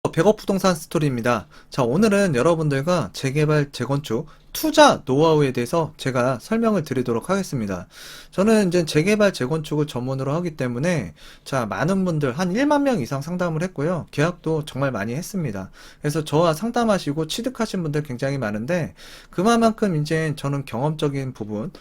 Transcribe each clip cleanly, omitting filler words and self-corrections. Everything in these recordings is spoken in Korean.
백업 부동산 스토리입니다. 자, 오늘은 여러분들과 재개발, 재건축, 투자 노하우에 대해서 제가 설명을 드리도록 하겠습니다. 저는 이제 재개발, 재건축을 전문으로 하기 때문에 자, 많은 분들 한 1만 명 이상 상담을 했고요. 계약도 정말 많이 했습니다. 그래서 저와 상담하시고 취득하신 분들 굉장히 많은데 그만큼 이제 저는 경험적인 부분,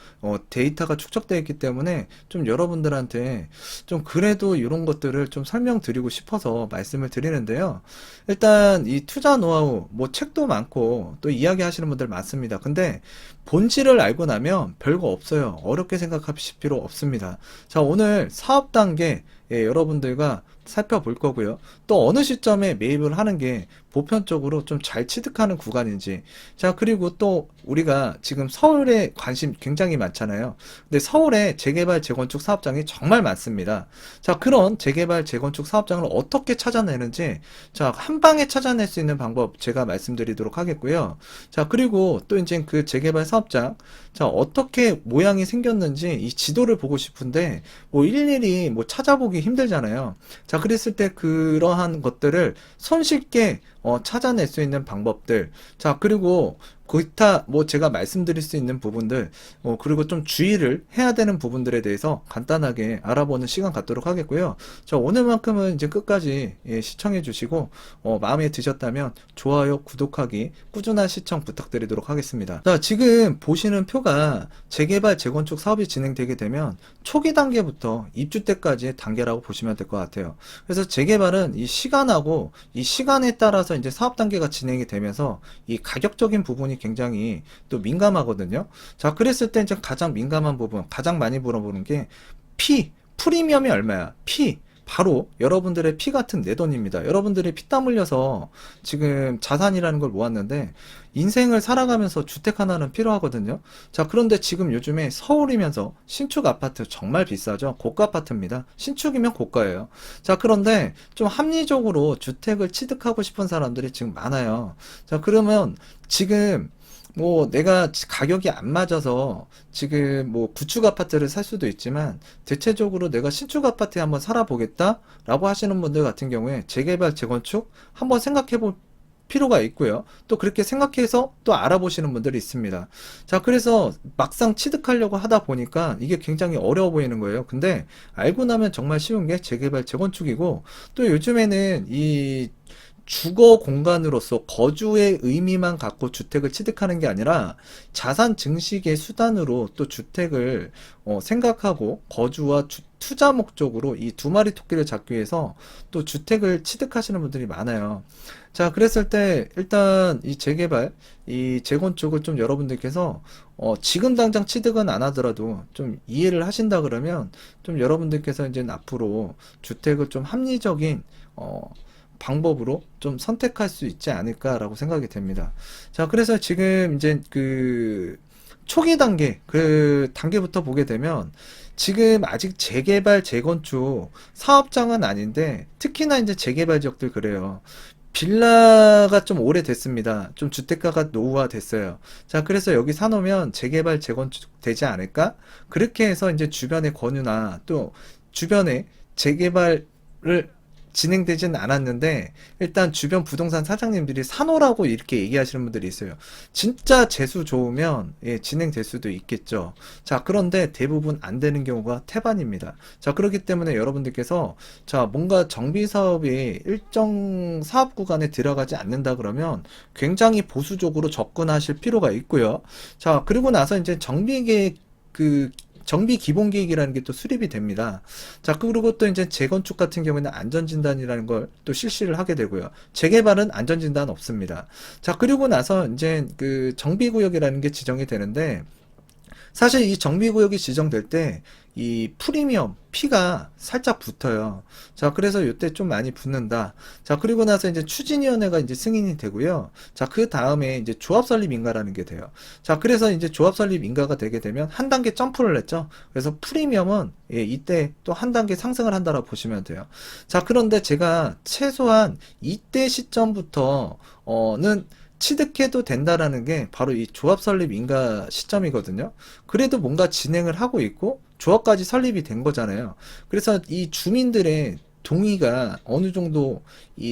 데이터가 축적되어 있기 때문에 좀 여러분들한테 좀 그래도 이런 것들을 좀 설명드리고 싶어서 말씀을 드리는데요. 일단 이 투자 노하우 뭐 책도 많고 또 이야기하시는 분들 많습니다. 근데 본질을 알고 나면 별거 없어요. 어렵게 생각하실 필요 없습니다. 자, 오늘 사업 단계 여러분들과 살펴볼 거고요. 또 어느 시점에 매입을 하는 게 보편적으로 좀 잘 취득하는 구간인지. 자, 그리고 또 우리가 지금 서울에 관심 굉장히 많잖아요. 근데 서울에 재개발, 재건축 사업장이 정말 많습니다. 자, 그런 재개발, 재건축 사업장을 어떻게 찾아내는지, 자, 한 방에 찾아낼 수 있는 방법 제가 말씀드리도록 하겠고요. 자, 그리고 또 이제 그 재개발 사업장, 자, 어떻게 모양이 생겼는지 이 지도를 보고 싶은데, 뭐 일일이 뭐 찾아보기 힘들잖아요. 자, 그랬을 때 그러한 것들을 손쉽게 찾아낼 수 있는 방법들. 자, 그리고 기타 뭐 제가 말씀드릴 수 있는 부분들, 그리고 좀 주의를 해야 되는 부분들에 대해서 간단하게 알아보는 시간 갖도록 하겠고요. 자, 오늘만큼은 이제 끝까지 시청해 주시고 마음에 드셨다면 좋아요, 구독하기, 꾸준한 시청 부탁드리도록 하겠습니다. 자, 지금 보시는 표가 재개발, 재건축 사업이 진행되게 되면 초기 단계부터 입주 때까지의 단계라고 보시면 될 것 같아요. 그래서 재개발은 이 시간하고 이 시간에 따라서 이제 사업 단계가 진행이 되면서 이 가격적인 부분이 굉장히 또 민감하거든요. 자, 그랬을 때 이제 가장 민감한 부분, 가장 많이 물어보는 게 프리미엄이 얼마야? 바로 여러분들의 피 같은 내 돈입니다. 여러분들이 피땀 흘려서 지금 자산이라는 걸 모았는데 인생을 살아가면서 주택 하나는 필요하거든요. 자, 그런데 지금 요즘에 서울이면서 신축 아파트 정말 비싸죠. 고가 아파트입니다. 신축이면 고가예요. 자, 그런데 좀 합리적으로 주택을 취득하고 싶은 사람들이 지금 많아요. 자, 그러면 지금 뭐 내가 가격이 안 맞아서 지금 뭐 구축 아파트를 살 수도 있지만 대체적으로 내가 신축 아파트에 한번 살아보겠다 라고 하시는 분들 같은 경우에 재개발 재건축 한번 생각해 볼 필요가 있고요. 또 그렇게 생각해서 또 알아보시는 분들이 있습니다. 자, 그래서 막상 취득하려고 하다 보니까 이게 굉장히 어려워 보이는 거예요. 근데 알고 나면 정말 쉬운 게 재개발 재건축이고, 또 요즘에는 이 주거 공간으로서 거주의 의미만 갖고 주택을 취득하는 게 아니라 자산 증식의 수단으로 또 주택을 생각하고 거주와 투자 목적으로 이 두 마리 토끼를 잡기 위해서 또 주택을 취득하시는 분들이 많아요. 자, 그랬을 때 일단 이 재개발, 이 재건축을 좀 여러분들께서 지금 당장 취득은 안 하더라도 좀 이해를 하신다 그러면 좀 여러분들께서 이제 앞으로 주택을 좀 합리적인 방법으로 좀 선택할 수 있지 않을까라고 생각이 됩니다. 자, 그래서 지금 이제 그 초기 단계, 그 단계부터 보게 되면 지금 아직 재개발, 재건축 사업장은 아닌데 특히나 이제 재개발 지역들 그래요. 빌라가 좀 오래됐습니다. 좀 주택가가 노후화됐어요. 자, 그래서 여기 사놓으면 재개발, 재건축 되지 않을까? 그렇게 해서 이제 주변의 권유나 또 주변에 재개발을 진행되진 않았는데 일단 주변 부동산 사장님들이 사놓으라고 이렇게 얘기하시는 분들이 있어요. 진짜 재수 좋으면 진행될 수도 있겠죠. 자, 그런데 대부분 안 되는 경우가 태반입니다. 자, 그렇기 때문에 여러분들께서 자, 뭔가 정비 사업이 일정 사업 구간에 들어가지 않는다 그러면 굉장히 보수적으로 접근하실 필요가 있고요. 자, 그리고 나서 이제 정비 그 정비 기본 계획이라는 게 또 수립이 됩니다. 자, 그리고 또 이제 재건축 같은 경우에는 안전진단이라는 걸 또 실시를 하게 되고요. 재개발은 안전진단 없습니다. 자, 그리고 나서 이제 그 정비구역이라는 게 지정이 되는데 사실 이 정비구역이 지정될 때 이 프리미엄 피가 살짝 붙어요. 자, 그래서 이때 좀 많이 붙는다. 자, 그리고 나서 이제 추진위원회가 이제 승인이 되고요. 자, 그 다음에 이제 조합 설립 인가라는 게 돼요. 자, 그래서 이제 조합 설립 인가가 되게 되면 한 단계 점프를 했죠. 그래서 프리미엄은 이때 또 한 단계 상승을 한다고 보시면 돼요. 자, 그런데 제가 최소한 이때 시점부터는 취득해도 된다라는 게 바로 이 조합 설립 인가 시점이거든요. 그래도 뭔가 진행을 하고 있고 조합까지 설립이 된 거잖아요. 그래서 이 주민들의 동의가 어느 정도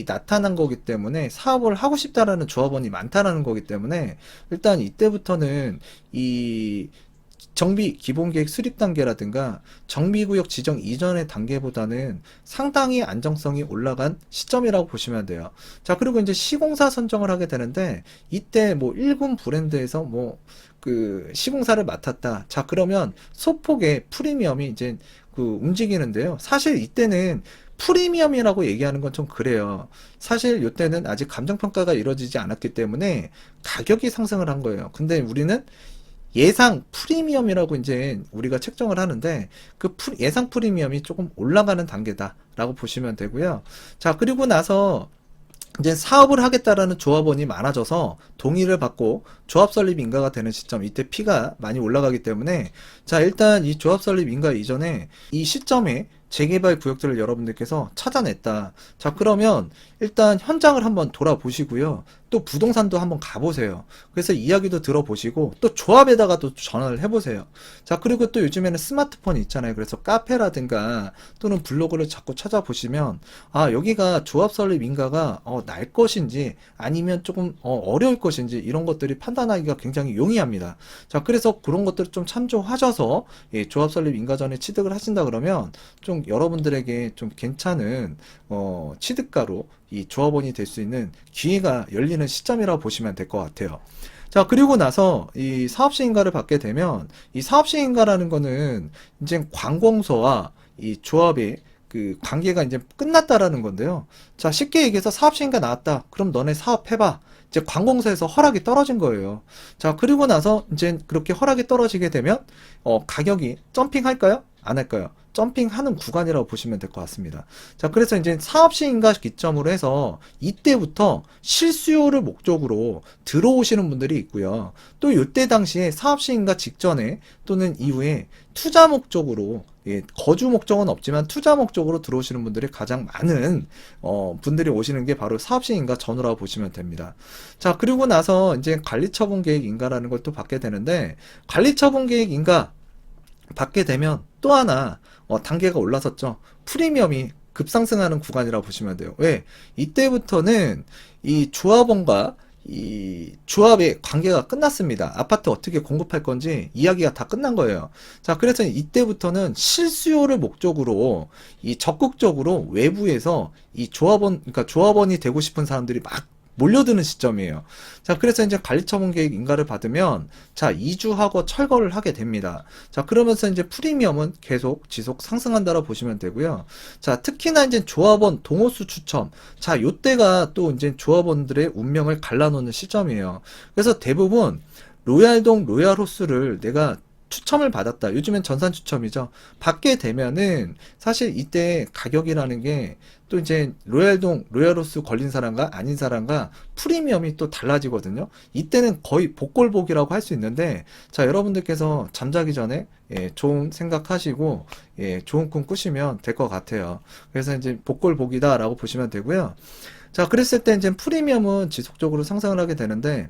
나타난 거기 때문에 사업을 하고 싶다라는 조합원이 많다라는 거기 때문에 일단 이때부터는 이 정비 기본계획 수립 단계라든가 정비구역 지정 이전의 단계보다는 상당히 안정성이 올라간 시점이라고 보시면 돼요. 자, 그리고 이제 시공사 선정을 하게 되는데 이때 뭐 1군 브랜드에서 뭐 그 시공사를 맡았다. 자, 그러면 소폭의 프리미엄이 이제 그 움직이는데요. 사실 이때는 프리미엄이라고 얘기하는 건 좀 그래요. 사실 이때는 아직 감정평가가 이루어지지 않았기 때문에 가격이 상승을 한 거예요. 근데 우리는 예상 프리미엄이라고 이제 우리가 책정을 하는데 그 예상 프리미엄이 조금 올라가는 단계다라고 보시면 되고요. 자, 그리고 나서 이제 사업을 하겠다라는 조합원이 많아져서 동의를 받고 조합 설립 인가가 되는 시점, 이때 피가 많이 올라가기 때문에 자, 일단 이 조합 설립 인가 이전에 이 시점에 재개발 구역들을 여러분들께서 찾아냈다. 자, 그러면 일단 현장을 한번 돌아보시고요. 또 부동산도 한번 가보세요. 그래서 이야기도 들어보시고 또 조합에다가 또 전화를 해보세요. 자, 그리고 또 요즘에는 스마트폰이 있잖아요. 그래서 카페라든가 또는 블로그를 자꾸 찾아보시면 아, 여기가 조합 설립 인가가 날 것인지 아니면 조금 어려울 것인지 이런 것들이 판단하기가 굉장히 용이합니다. 자, 그래서 그런 것들을 좀 참조하셔서 조합 설립 인가 전에 취득을 하신다 그러면 좀 여러분들에게 좀 괜찮은 취득가로 이 조합원이 될 수 있는 기회가 열리는 시점이라고 보시면 될 것 같아요. 자, 그리고 나서 이 사업시행가를 받게 되면 이 사업시행가라는 거는 이제 관공서와 이 조합의 그 관계가 이제 끝났다라는 건데요. 자, 쉽게 얘기해서 사업시행가 나왔다. 그럼 너네 사업해봐. 이제 관공서에서 허락이 떨어진 거예요. 자, 그리고 나서 이제 그렇게 허락이 떨어지게 되면 가격이 점핑할까요? 안 할까요? 점핑하는 구간이라고 보시면 될 것 같습니다. 자, 그래서 이제 사업시행가 기점으로 해서 이때부터 실수요를 목적으로 들어오시는 분들이 있고요. 또 이때 당시에 사업시행가 직전에 또는 이후에 투자 목적으로 거주 목적은 없지만 투자 목적으로 들어오시는 분들이 가장 많은 분들이 오시는 게 바로 사업시행인가 전후라고 보시면 됩니다. 자, 그리고 나서 이제 관리처분계획 인가라는 걸 또 받게 되는데 관리처분계획 인가 받게 되면 또 하나 단계가 올라섰죠. 프리미엄이 급상승하는 구간이라고 보시면 돼요. 왜? 이때부터는 이 조합원과 이 조합의 관계가 끝났습니다. 아파트 어떻게 공급할 건지 이야기가 다 끝난 거예요. 자, 그래서 이때부터는 실수요를 목적으로 이 적극적으로 외부에서 이 조합원, 그러니까 조합원이 되고 싶은 사람들이 막 몰려드는 시점이에요. 자, 그래서 이제 관리처분 계획 인가를 받으면 자, 이주하고 철거를 하게 됩니다. 자, 그러면서 이제 프리미엄은 계속 지속 상승한다고 보시면 되고요. 자, 특히나 이제 조합원 동호수 추첨. 자, 요때가 또 이제 조합원들의 운명을 갈라놓는 시점이에요. 그래서 대부분 로얄동 로얄호수를 내가 추첨을 받았다. 요즘엔 전산 추첨이죠. 받게 되면은 사실 이때 가격이라는 게 또 이제 로얄동 로얄호수 걸린 사람과 아닌 사람과 프리미엄이 또 달라지거든요. 이때는 거의 복골복이라고 할 수 있는데 자, 여러분들께서 잠자기 전에 좋은 생각하시고 좋은 꿈 꾸시면 될 것 같아요. 그래서 이제 복골복이다라고 보시면 되고요. 자, 그랬을 때 이제 프리미엄은 지속적으로 상승을 하게 되는데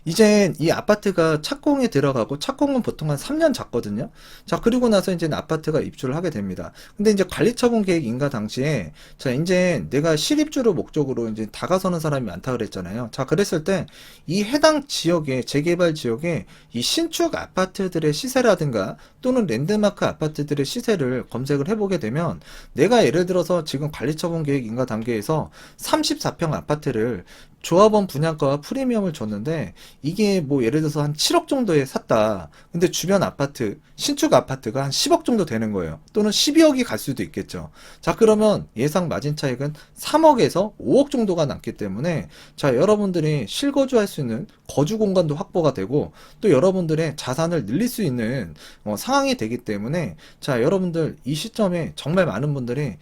이제 이 아파트가 착공에 들어가고 착공은 보통 한 3년 잡거든요. 자, 그리고 나서 이제 아파트가 입주를 하게 됩니다. 근데 이제 관리처분 계획 인가 당시에 자, 이제 내가 실입주를 목적으로 이제 다가서는 사람이 많다 그랬잖아요. 자, 그랬을 때 이 해당 지역에 재개발 지역에 이 신축 아파트들의 시세라든가 또는 랜드마크 아파트들의 시세를 검색을 해보게 되면 내가 예를 들어서 지금 관리처분 계획 인가 단계에서 34평 아파트를 조합원 분양가와 프리미엄을 줬는데 이게 뭐 예를 들어서 한 7억 정도에 샀다. 근데 주변 아파트, 신축 아파트가 한 10억 정도 되는 거예요. 또는 12억이 갈 수도 있겠죠. 자, 그러면 예상 마진 차익은 3억에서 5억 정도가 남기 때문에 자, 여러분들이 실거주할 수 있는 거주 공간도 확보가 되고 또 여러분들의 자산을 늘릴 수 있는 상황이 되기 때문에 자, 여러분들 이 시점에 정말 많은 분들이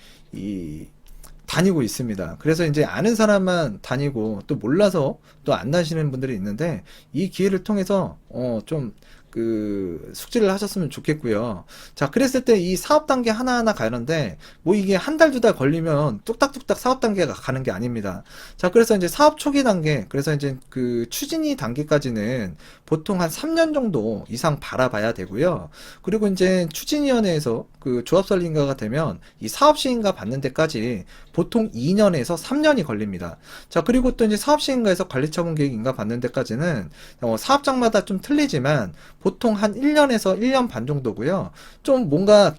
다니고 있습니다. 그래서 이제 아는 사람만 다니고 또 몰라서 또 안 다니시는 분들이 있는데 이 기회를 통해서 좀 그 숙지를 하셨으면 좋겠고요. 자, 그랬을 때 이 사업 단계 하나하나 가는데 뭐 이게 한 달, 두 달 걸리면 뚝딱뚝딱 사업 단계가 가는 게 아닙니다. 자, 그래서 이제 사업 초기 단계, 그래서 이제 그 추진이 단계까지는 보통 한 3년 정도 이상 바라봐야 되고요. 그리고 이제 추진위원회에서 그 조합 설립인가가 되면 이 사업 시행가 받는 데까지 보통 2년에서 3년이 걸립니다. 자, 그리고 또 이제 사업 시행가에서 관리처분 계획 인가 받는 데까지는 사업장마다 좀 틀리지만 보통 한 1년에서 1년 반 정도고요. 좀 뭔가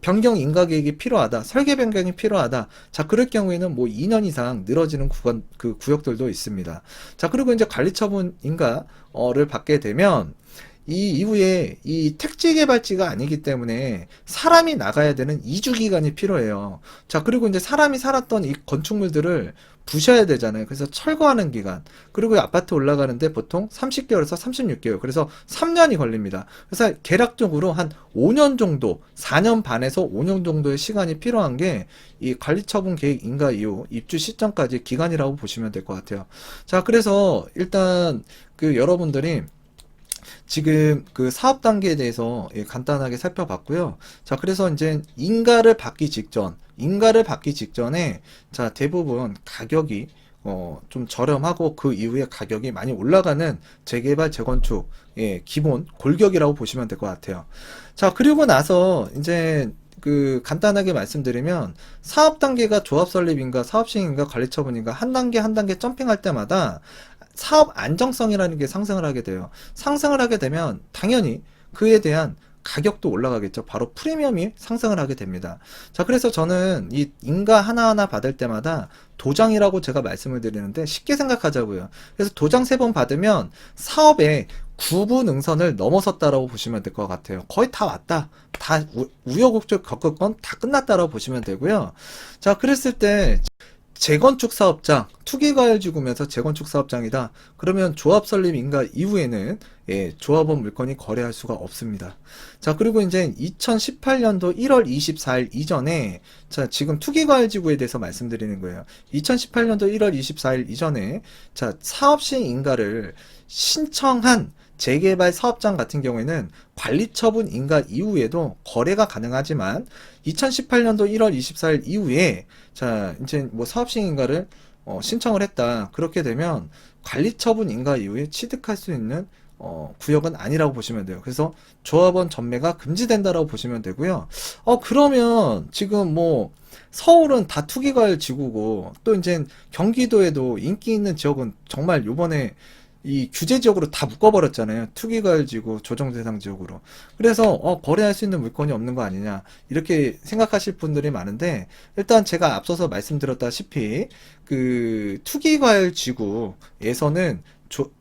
변경 인가 계획이 필요하다, 설계 변경이 필요하다. 자, 그럴 경우에는 뭐 2년 이상 늘어지는 그 구역들도 있습니다. 자, 그리고 이제 관리처분 인가를 받게 되면 이 이후에 이 택지 개발지가 아니기 때문에 사람이 나가야 되는 이주 기간이 필요해요. 자, 그리고 이제 사람이 살았던 이 건축물들을 부셔야 되잖아요. 그래서 철거하는 기간. 그리고 아파트 올라가는데 보통 30개월에서 36개월. 그래서 3년이 걸립니다. 그래서 개략적으로 한 5년 정도, 4년 반에서 5년 정도의 시간이 필요한 게 이 관리처분 계획 인가 이후 입주 시점까지 기간이라고 보시면 될 것 같아요. 자, 그래서 일단 그 여러분들이 지금 그 사업 단계에 대해서 간단하게 살펴봤고요. 자, 그래서 이제 인가를 받기 직전에 자, 대부분 가격이 좀 저렴하고 그 이후에 가격이 많이 올라가는 재개발, 재건축, 기본 골격이라고 보시면 될 것 같아요. 자, 그리고 나서 이제 그 간단하게 말씀드리면 사업 단계가 조합 설립인가 사업 시행인가 관리처분인가 한 단계 한 단계 점핑할 때마다 사업 안정성이라는 게 상승을 하게 돼요. 상승을 하게 되면 당연히 그에 대한 가격도 올라가겠죠. 바로 프리미엄이 상승을 하게 됩니다. 자, 그래서 저는 이 인가 하나하나 받을 때마다 도장이라고 제가 말씀을 드리는데 쉽게 생각하자고요. 그래서 도장 3번 받으면 사업의 구분 능선을 넘어섰다라고 보시면 될 것 같아요. 거의 다 왔다. 다 우여곡절 겪을 건 다 끝났다라고 보시면 되고요. 자, 그랬을 때 재건축 사업장, 투기과열지구면서 재건축 사업장이다. 그러면 조합 설립 인가 이후에는 조합원 물건이 거래할 수가 없습니다. 자, 그리고 이제 2018년도 1월 24일 이전에 자, 지금 투기과열지구에 대해서 말씀드리는 거예요. 2018년도 1월 24일 이전에 자, 사업 시행 인가를 신청한 재개발 사업장 같은 경우에는 관리처분 인가 이후에도 거래가 가능하지만 2018년도 1월 24일 이후에 자, 이제 뭐 사업 시행 인가를 신청을 했다. 그렇게 되면 관리처분 인가 이후에 취득할 수 있는 구역은 아니라고 보시면 돼요. 그래서 조합원 전매가 금지된다라고 보시면 되고요. 그러면 지금 뭐 서울은 다 투기과열 지구고 또 이제 경기도에도 인기 있는 지역은 정말 요번에 이 규제 지역으로 다 묶어버렸잖아요. 투기과열지구, 조정대상 지역으로. 그래서 거래할 수 있는 물건이 없는 거 아니냐 이렇게 생각하실 분들이 많은데 일단 제가 앞서서 말씀드렸다시피 그 투기과열지구에서는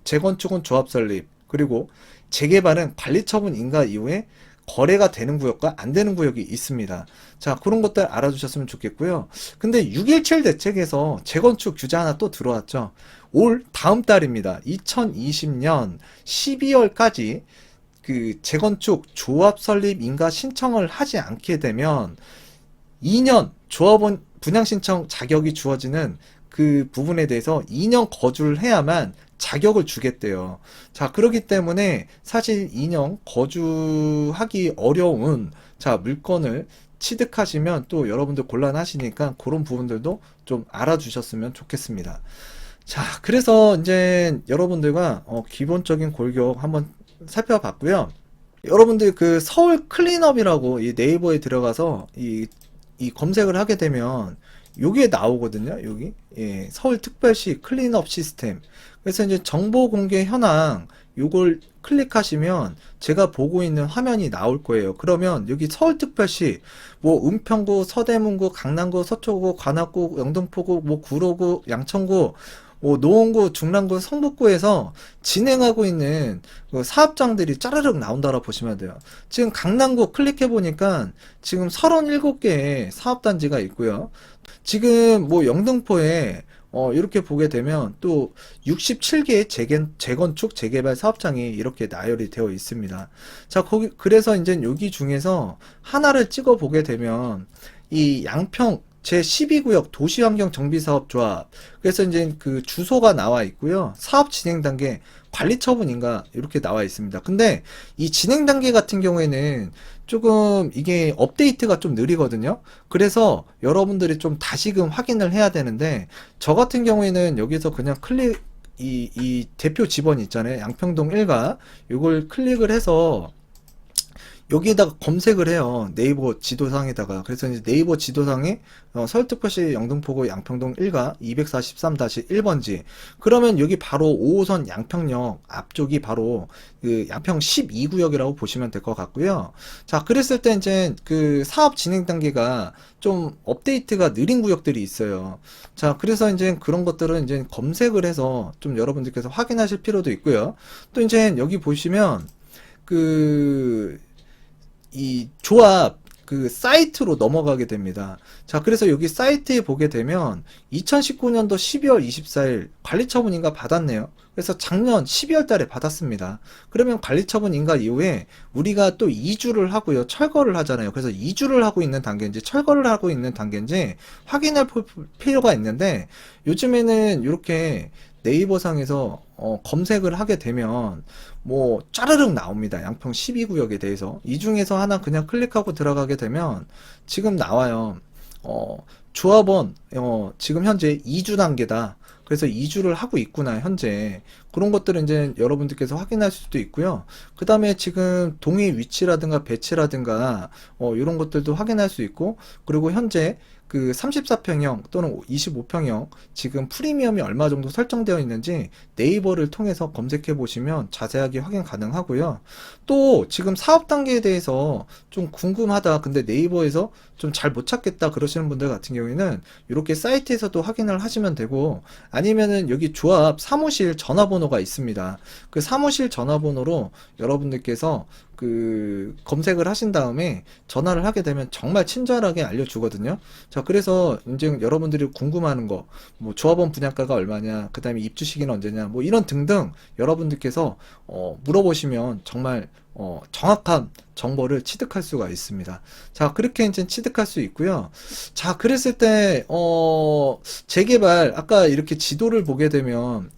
재건축은 조합 설립 그리고 재개발은 관리처분 인가 이후에 거래가 되는 구역과 안 되는 구역이 있습니다. 자, 그런 것들 알아두셨으면 좋겠고요. 근데 6.17 대책에서 재건축 규제 하나 또 들어왔죠. 올 다음 달입니다. 2020년 12월까지 그 재건축 조합 설립 인가 신청을 하지 않게 되면 2년 조합원 분양 신청 자격이 주어지는 그 부분에 대해서 2년 거주를 해야만 자격을 주겠대요. 자, 그렇기 때문에 사실 2년 거주하기 어려운 자, 물건을 취득하시면 또 여러분들 곤란하시니까 그런 부분들도 좀 알아주셨으면 좋겠습니다. 자, 그래서 이제 여러분들과 기본적인 골격 한번 살펴봤고요. 여러분들 그 서울 클린업이라고 이 네이버에 들어가서 이 검색을 하게 되면 여기에 나오거든요. 여기 서울특별시 클린업 시스템. 그래서 이제 정보 공개 현황 요걸 클릭하시면 제가 보고 있는 화면이 나올 거예요. 그러면 여기 서울특별시 뭐 은평구, 서대문구, 강남구, 서초구, 관악구, 영등포구, 뭐 구로구, 양천구 뭐 노원구, 중랑구, 성북구에서 진행하고 있는 그 사업장들이 짜르륵 나온다고 보시면 돼요. 지금 강남구 클릭해 보니까 지금 37개의 사업단지가 있고요. 지금 뭐 영등포에 이렇게 보게 되면 또 67개의 재건축, 재개발 사업장이 이렇게 나열이 되어 있습니다. 자, 그래서 이제 여기 중에서 하나를 찍어 보게 되면 이 양평 제12구역 도시환경 정비사업조합. 그래서 이제 그 주소가 나와 있고요. 사업 진행 단계 관리처분인가 이렇게 나와 있습니다. 근데 이 진행 단계 같은 경우에는 조금 이게 업데이트가 좀 느리거든요. 그래서 여러분들이 좀 다시금 확인을 해야 되는데, 저 같은 경우에는 여기서 그냥 이 대표 지번 있잖아요. 양평동 1가 이걸 클릭을 해서 여기에다가 검색을 해요. 네이버 지도상에다가. 그래서 이제 네이버 지도상에 서울특별시 영등포구 양평동 1가 243-1번지. 그러면 여기 바로 5호선 양평역 앞쪽이 바로 그 양평 12구역이라고 보시면 될 것 같고요. 자, 그랬을 때 이제 그 사업 진행 단계가 좀 업데이트가 느린 구역들이 있어요. 자, 그래서 이제 그런 것들은 이제 검색을 해서 좀 여러분들께서 확인하실 필요도 있고요. 또 이제 여기 보시면 그 이 조합 그 사이트로 넘어가게 됩니다. 자, 그래서 여기 사이트에 보게 되면 2019년도 12월 24일 관리처분 인가 받았네요. 그래서 작년 12월 달에 받았습니다. 그러면 관리처분 인가 이후에 우리가 또 이주를 하고요. 철거를 하잖아요. 그래서 이주를 하고 있는 단계인지 철거를 하고 있는 단계인지 확인할 필요가 있는데, 요즘에는 이렇게 네이버상에서 검색을 하게 되면 뭐 짜르륵 나옵니다. 양평 12구역에 대해서. 이 중에서 하나 그냥 클릭하고 들어가게 되면 지금 나와요. 조합원 지금 현재 2주 단계다. 그래서 2주를 하고 있구나 현재. 그런 것들은 이제 여러분들께서 확인할 수도 있고요. 그 다음에 지금 동의 위치라든가 배치라든가 이런 것들도 확인할 수 있고, 그리고 현재 그 34평형 또는 25평형 지금 프리미엄이 얼마 정도 설정되어 있는지 네이버를 통해서 검색해 보시면 자세하게 확인 가능하고요. 또 지금 사업 단계에 대해서 좀 궁금하다, 근데 네이버에서 좀 잘 못 찾겠다 그러시는 분들 같은 경우에는 이렇게 사이트에서도 확인을 하시면 되고, 아니면은 여기 조합 사무실 전화번호가 있습니다. 그 사무실 전화번호로 여러분들께서 그 검색을 하신 다음에 전화를 하게 되면 정말 친절하게 알려주거든요. 자, 그래서 이제 여러분들이 궁금한 거, 뭐 조합원 분양가가 얼마냐, 그 다음에 입주 시기는 언제냐, 뭐 이런 등등 여러분들께서 물어보시면 정말 정확한 정보를 취득할 수가 있습니다. 자, 그렇게 이제 취득할 수 있고요. 자, 그랬을 때 재개발 아까 이렇게 지도를 보게 되면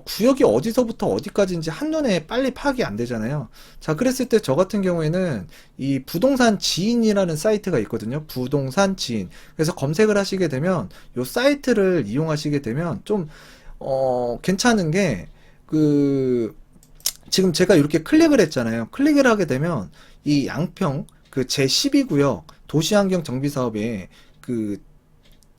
구역이 어디서부터 어디까지인지 한눈에 빨리 파악이 안 되잖아요. 자, 그랬을 때 저 같은 경우에는 이 부동산 지인이라는 사이트가 있거든요. 부동산 지인. 그래서 검색을 하시게 되면 이 사이트를 이용하시게 되면 좀 괜찮은 게, 그 지금 제가 이렇게 클릭을 했잖아요. 클릭을 하게 되면 이 양평 그 제12구역 도시환경 정비 사업에 그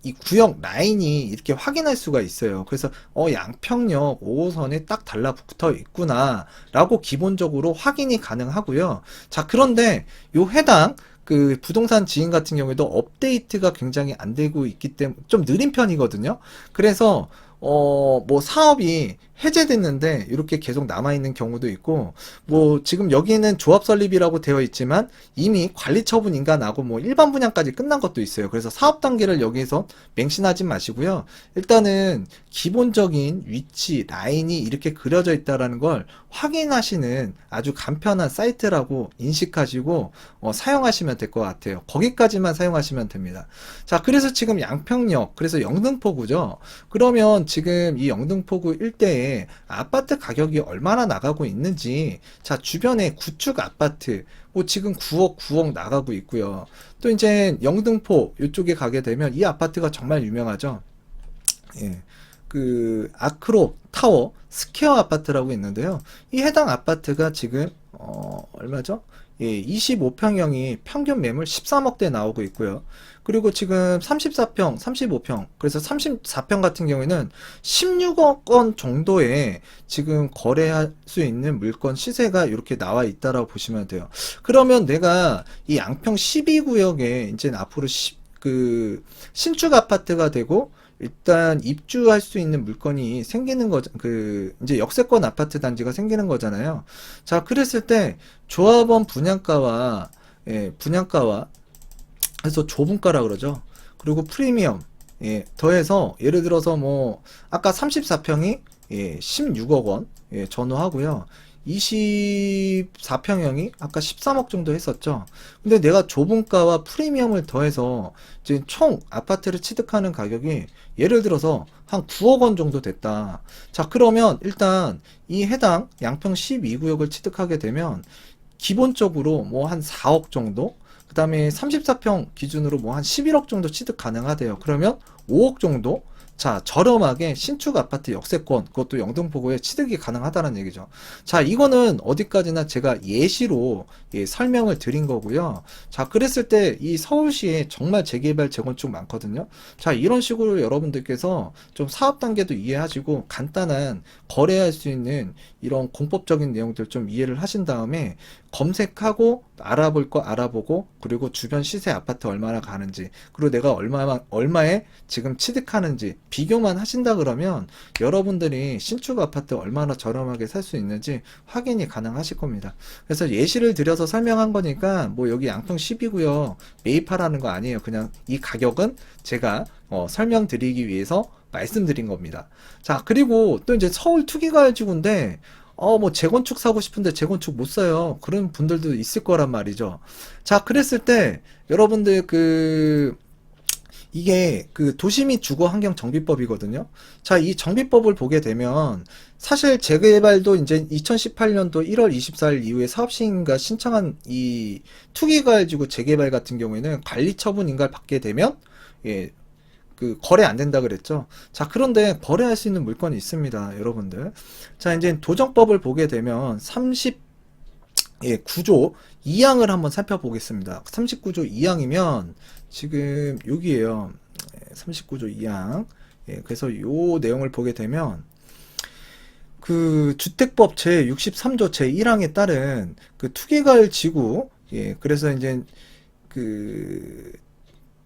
이 구역 라인이 이렇게 확인할 수가 있어요. 그래서 양평역 5호선에 딱 달라붙어 있구나 라고 기본적으로 확인이 가능하고요. 자, 그런데 요 해당 그 부동산 지인 같은 경우에도 업데이트가 굉장히 안 되고 있기 때문에 좀 느린 편이거든요. 그래서 뭐 사업이 해제됐는데 이렇게 계속 남아있는 경우도 있고, 뭐 지금 여기는 조합 설립이라고 되어 있지만 이미 관리 처분 인가나고 뭐 일반 분양까지 끝난 것도 있어요. 그래서 사업 단계를 여기서 맹신하지 마시고요. 일단은 기본적인 위치 라인이 이렇게 그려져 있다라는 걸 확인하시는 아주 간편한 사이트라고 인식하시고 사용하시면 될 것 같아요. 거기까지만 사용하시면 됩니다. 자, 그래서 지금 양평역, 그래서 영등포구죠. 그러면 지금 이 영등포구 일대에 아파트 가격이 얼마나 나가고 있는지, 자, 주변에 구축 아파트 뭐 지금 9억 9억 나가고 있고요. 또 이제 영등포 이쪽에 가게 되면 이 아파트가 정말 유명하죠. 예. 그 아크로 타워 스퀘어 아파트라고 있는데요. 이 해당 아파트가 지금 얼마죠? 예, 25평형이 평균 매물 13억대 나오고 있고요. 그리고 지금 34평, 35평, 그래서 34평 같은 경우에는 16억 원 정도에 지금 거래할 수 있는 물건 시세가 이렇게 나와 있다라고 보시면 돼요. 그러면 내가 이 양평 12구역에 이제 앞으로 그 신축 아파트가 되고 일단 입주할 수 있는 물건이 생기는 거죠. 그 이제 역세권 아파트 단지가 생기는 거잖아요. 자, 그랬을 때 조합원 분양가와 분양가와 해서 조분가라 그러죠. 그리고 프리미엄 더해서 예를 들어서 뭐 아까 34평이 16억 원 전후하고요. 24평형이 아까 13억 정도 했었죠. 근데 내가 좁은가와 프리미엄을 더해서 이제 총 아파트를 취득하는 가격이 예를 들어서 한 9억 원 정도 됐다. 자, 그러면 일단 이 해당 양평 12구역을 취득하게 되면 기본적으로 뭐 한 4억 정도, 그 다음에 34평 기준으로 뭐 한 11억 정도 취득 가능하대요. 그러면 5억 정도? 자, 저렴하게 신축 아파트 역세권, 그것도 영등포구에 취득이 가능하다는 얘기죠. 자, 이거는 어디까지나 제가 예시로 설명을 드린 거고요. 자, 그랬을 때 이 서울시에 정말 재개발, 재건축 많거든요. 자, 이런 식으로 여러분들께서 좀 사업 단계도 이해하시고 간단한 거래할 수 있는 이런 공법적인 내용들 좀 이해를 하신 다음에 검색하고 알아볼 거 알아보고, 그리고 주변 시세 아파트 얼마나 가는지, 그리고 내가 얼마에 지금 취득하는지 비교만 하신다 그러면 여러분들이 신축 아파트 얼마나 저렴하게 살 수 있는지 확인이 가능하실 겁니다. 그래서 예시를 들여서 설명한 거니까 뭐 여기 양평 12구역 매입하라는 거 아니에요. 그냥 이 가격은 제가 설명드리기 위해서 말씀드린 겁니다. 자, 그리고 또 이제 서울 투기가지구인데 뭐 재건축 사고 싶은데 재건축 못 사요. 그런 분들도 있을 거란 말이죠. 자, 그랬을 때 여러분들 이게 도시및 주거환경정비법이거든요. 자, 이 정비법을 보게 되면 사실 재개발도 이제 2018년도 1월 24일 이후에 사업시행인가 신청한 이 투기가지구 재개발 같은 경우에는 관리처분 인가를 받게 되면 예, 거래 안 된다 그랬죠. 자, 그런데 거래할 수 있는 물건이 있습니다, 여러분들. 자, 이제 도정법을 보게 되면 39조 2항을 한번 살펴보겠습니다. 39조 2항이면 지금 여기에요. 39조 2항. 그래서 요 내용을 보게 되면 주택법 제 63조 제 1항에 따른 투기가을 지구, 그래서 이제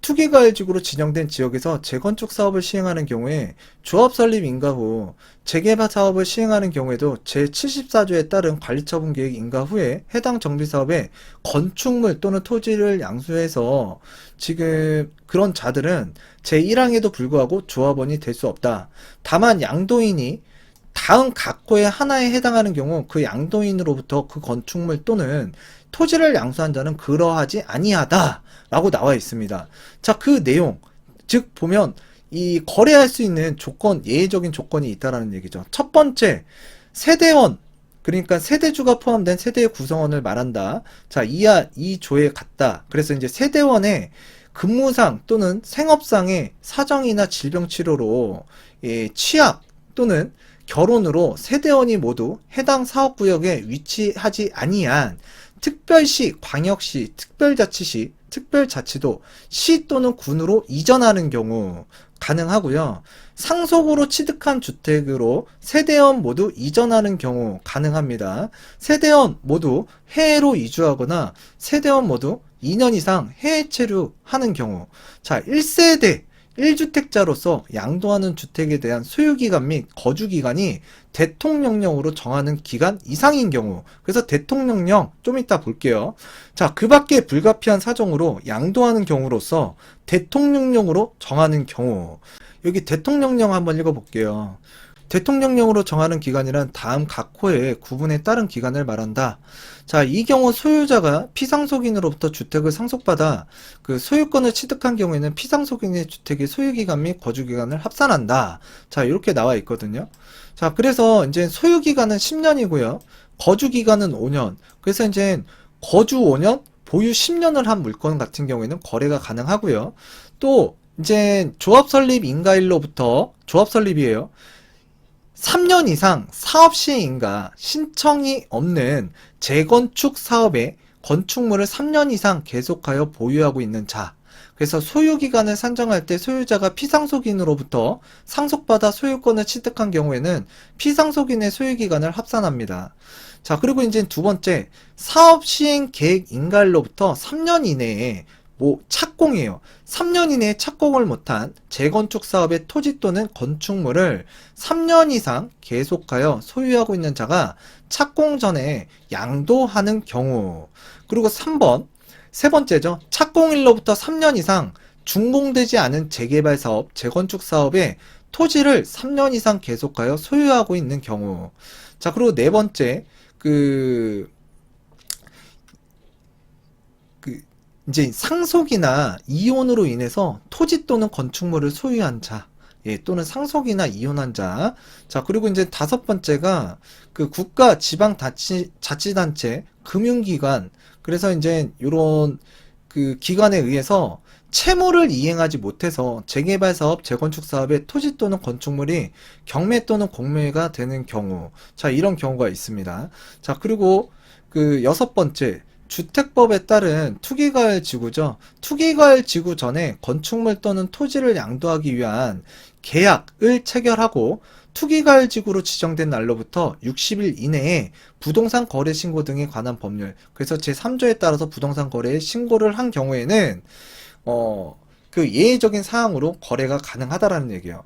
투기가을지구로 지정된 지역에서 재건축 사업을 시행하는 경우에 조합 설립 인가 후 재개발 사업을 시행하는 경우에도 제74조에 따른 관리처분 계획 인가 후에 해당 정비사업에 건축물 또는 토지를 양수해서 지금 그런 자들은 제1항에도 불구하고 조합원이 될 수 없다. 다만 양도인이 다음 각 호의 하나에 해당하는 경우 그 양도인으로부터 그 건축물 또는 토지를 양수한 자는 그러하지 아니하다 라고 나와 있습니다. 자, 그 내용, 즉 보면 이 거래할 수 있는 조건, 예외적인 조건이 있다라는 얘기죠. 첫 번째, 세대원, 그러니까 세대주가 포함된 세대의 구성원을 말한다. 자, 이 조에 같다. 그래서 이제 세대원의 근무상 또는 생업상의 사정이나 질병 치료로 취약 또는 결혼으로 세대원이 모두 해당 사업구역에 위치하지 아니한 특별시, 광역시, 특별자치시, 특별자치도, 시 또는 군으로 이전하는 경우 가능하고요. 상속으로 취득한 주택으로 세대원 모두 이전하는 경우 가능합니다. 세대원 모두 해외로 이주하거나 세대원 모두 2년 이상 해외 체류하는 경우. 자, 1세대 1주택자로서 양도하는 주택에 대한 소유기간 및 거주기간이 대통령령으로 정하는 기간 이상인 경우. 그래서 대통령령 좀 이따 볼게요. 자, 그 밖에 불가피한 사정으로 양도하는 경우로서 대통령령으로 정하는 경우. 여기 대통령령 한번 읽어볼게요. 대통령령으로 정하는 기간이란 다음 각 호의 구분에 따른 기간을 말한다. 자, 이 경우 소유자가 피상속인으로부터 주택을 상속받아 소유권을 취득한 경우에는 피상속인의 주택의 소유기간 및 거주기간을 합산한다. 자, 이렇게 나와 있거든요. 자, 그래서 이제 소유기간은 10년이고요. 거주기간은 5년. 그래서 이제 거주 5년, 보유 10년을 한 물건 같은 경우에는 거래가 가능하고요. 또 이제 조합 설립 인가일로부터 조합 설립이에요. 3년 이상 사업시행인가 신청이 없는 재건축 사업에 건축물을 3년 이상 계속하여 보유하고 있는 자. 그래서 소유기간을 산정할 때 소유자가 피상속인으로부터 상속받아 소유권을 취득한 경우에는 피상속인의 소유기간을 합산합니다. 자, 그리고 이제 두 번째, 사업시행 계획 인가일로부터 3년 이내에 착공이에요. 3년 이내에 착공을 못한 재건축 사업의 토지 또는 건축물을 3년 이상 계속하여 소유하고 있는 자가 착공 전에 양도하는 경우. 그리고 3번, 세 번째죠. 착공일로부터 3년 이상 준공되지 않은 재개발 사업, 재건축 사업의 토지를 3년 이상 계속하여 소유하고 있는 경우. 자, 그리고 네 번째, 그, 그, 이제 상속이나 이혼으로 인해서 토지 또는 건축물을 소유한 자, 예, 또는 상속이나 이혼한 자. 자, 그리고 이제 다섯 번째가 그 국가, 지방 자치단체, 금융기관. 그래서 이제 요런 그 기관에 의해서 채무를 이행하지 못해서 재개발 사업, 재건축 사업의 토지 또는 건축물이 경매 또는 공매가 되는 경우. 자, 이런 경우가 있습니다. 자, 그리고 그 여섯 번째, 주택법에 따른 투기과열 지구죠. 투기과열 지구 전에 건축물 또는 토지를 양도하기 위한 계약을 체결하고 투기과열 지구로 지정된 날로부터 60일 이내에 부동산 거래 신고 등에 관한 법률. 그래서 제3조에 따라서 부동산 거래에 신고를 한 경우에는 그 예외적인 사항으로 거래가 가능하다라는 얘기예요.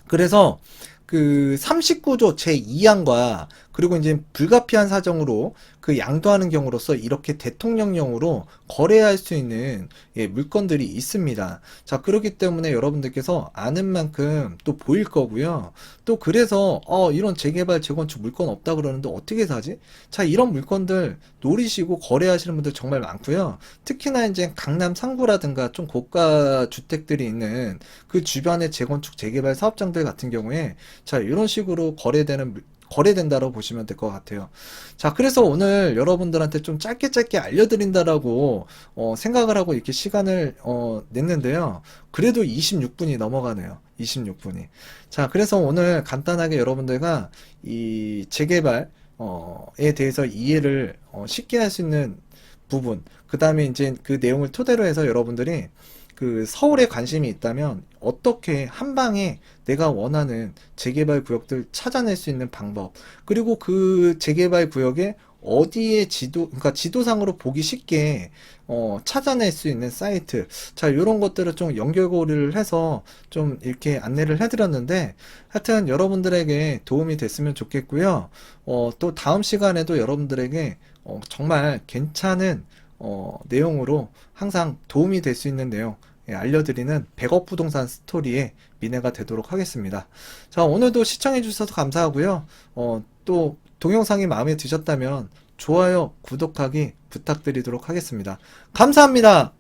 그래서 그 39조 제2항과 그리고 이제 불가피한 사정으로 그 양도하는 경우로서 이렇게 대통령령으로 거래할 수 있는 예, 물건들이 있습니다. 자, 그렇기 때문에 여러분들께서 아는 만큼 또 보일 거고요. 또 그래서 이런 재개발 재건축 물건 없다 그러는데 어떻게 사지? 자, 이런 물건들 노리시고 거래하시는 분들 정말 많고요. 특히나 이제 강남 상구라든가 좀 고가 주택들이 있는 그 주변의 재건축 재개발 사업장들 같은 경우에 자, 이런 식으로 거래된다고 보시면 될 것 같아요. 자, 그래서 오늘 여러분들한테 좀 짧게 짧게 알려드린다라고 생각을 하고 이렇게 시간을 냈는데요. 그래도 26분이 넘어가네요. 26분이. 자, 그래서 오늘 간단하게 여러분들과 이 재개발 에 대해서 이해를 쉽게 할 수 있는 부분, 그 다음에 이제 그 내용을 토대로 해서 여러분들이 그 서울에 관심이 있다면 어떻게 한 방에 내가 원하는 재개발 구역들 찾아낼 수 있는 방법, 그리고 그 재개발 구역에 어디에 그러니까 지도상으로 보기 쉽게 찾아낼 수 있는 사이트. 자, 이런 것들을 좀 연결고리를 해서 좀 이렇게 안내를 해드렸는데, 하여튼 여러분들에게 도움이 됐으면 좋겠고요. 또 다음 시간에도 여러분들에게 정말 괜찮은 내용으로 항상 도움이 될 수 있는 내용 예, 알려드리는 100억 부동산 스토리의 미래가 되도록 하겠습니다. 자, 오늘도 시청해 주셔서 감사하고요. 또 동영상이 마음에 드셨다면 좋아요, 구독하기 부탁드리도록 하겠습니다. 감사합니다.